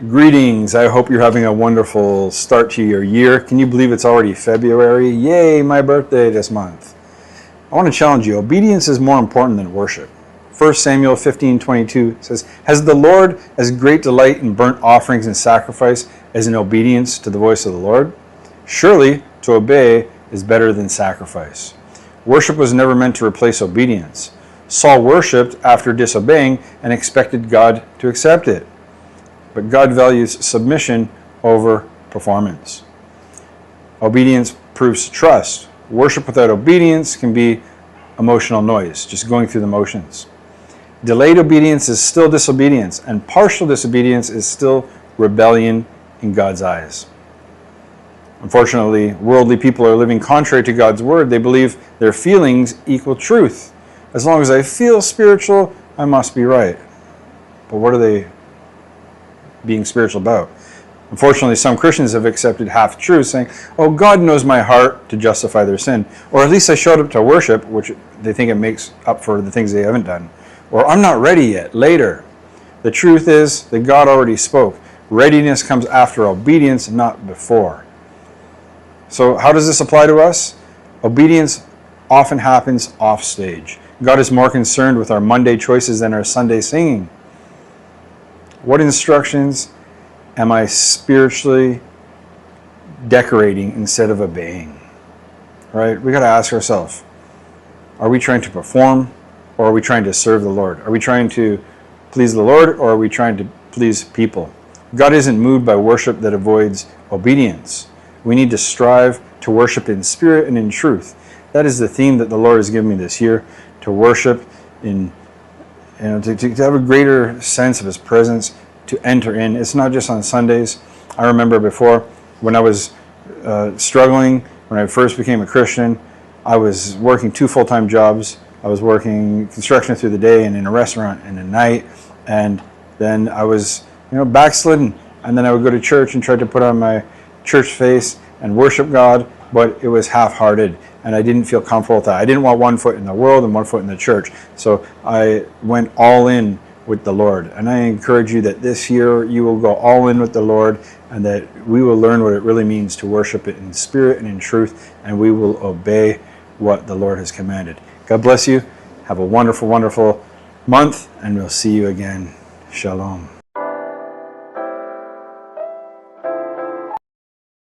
Greetings. I hope you're having a wonderful start to your year. Can you believe it's already February? Yay, my birthday this month. I want to challenge you. Obedience is more important than worship. 1 Samuel 15:22 says, "Has the Lord as great delight in burnt offerings and sacrifice as in obedience to the voice of the Lord? Surely to obey is better than sacrifice." Worship was never meant to replace obedience. Saul worshipped after disobeying and expected God to accept it. But God values submission over performance. Obedience proves trust. Worship without obedience can be emotional noise, just going through the motions. Delayed obedience is still disobedience, and partial disobedience is still rebellion in God's eyes. Unfortunately, worldly people are living contrary to God's word. They believe their feelings equal truth. As long as I feel spiritual, I must be right. But what are they being spiritual about? Unfortunately, some Christians have accepted half-truths, saying, "Oh, God knows my heart," to justify their sin. Or at least I showed up to worship, which they think it makes up for the things they haven't done. Or I'm not ready yet, later. The truth is that God already spoke. Readiness comes after obedience, not before. So how does this apply to us? Obedience often happens off stage. God is more concerned with our Monday choices than our Sunday singing. What instructions am I spiritually decorating instead of obeying? Right? We got to ask ourselves, are we trying to perform or are we trying to serve the Lord? Are we trying to please the Lord or are we trying to please people? God isn't moved by worship that avoids obedience. We need to strive to worship in spirit and in truth. That is the theme that the Lord has given me this year, to worship in, to have a greater sense of His presence, to enter in. It's not just on Sundays. I remember before, when I was struggling, when I first became a Christian, I was working 2 full-time jobs. I was working construction through the day and in a restaurant in the night, and then I was, backslidden. And then I would go to church and try to put on my church face and worship God, but it was half-hearted, and I didn't feel comfortable with that. I didn't want one foot in the world and one foot in the church, so I went all in with the Lord. And I encourage you that this year you will go all in with the Lord, and that we will learn what it really means to worship it in spirit and in truth, and we will obey what the Lord has commanded. God bless you. Have a wonderful, wonderful month, and we'll see you again. Shalom.